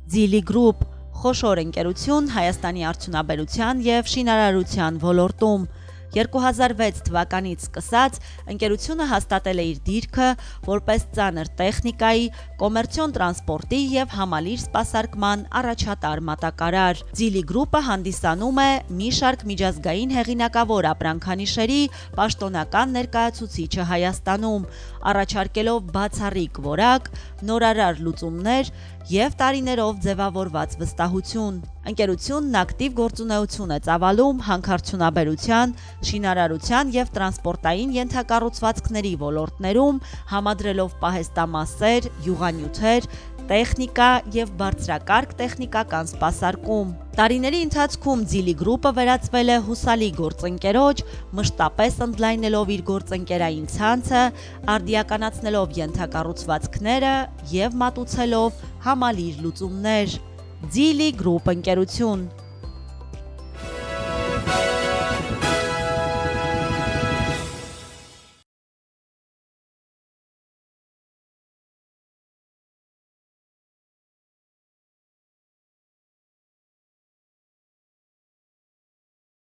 Ձիլի գրուպ խոշոր ընկերություն Հայաստանի արդյունաբերության և շինարարության ոլորտում 2006 թվականից սկսած ընկերությունը հաստատել է իր դիրքը որպես ծանր տեխնիկայի, կոմերցիոն տրանսպորտի և համալիր սպասարկման առաջատար մատակարար։ Ձիլի գրուպը հանդիսանում է մի շարք միջազգային հեղինակավոր ապրանքանիշերի պաշտոնական ներկայացուցիչը Հայաստանում, առաջարկելով բացառիկ որակ, նորարար լուծումներ և տարիներով ձևավորված վստահություն։ Ընկերությունն ակտիվ գործունեություն է ծավալում հանքարդյունաբերության, շինարարության և տրանսպորտային ենթակառուցվածքների ոլորտներում, համադրելով պահեստամասեր, յուղանյութեր, տեխնիկա և բարձրակարգ տեխնիկական սպասարկում։ Տարիների ընթացքում Ձիլի գրուպը վերածվել է հուսալի գործընկերոջ, մշտապես ընդլայնելով իր գործընկերային ցանցը, արդիականացնելով ենթակառուցվածքները և մատուցելով համալիր լուծումներ։ Ձիլի գրուպ ընկերություն։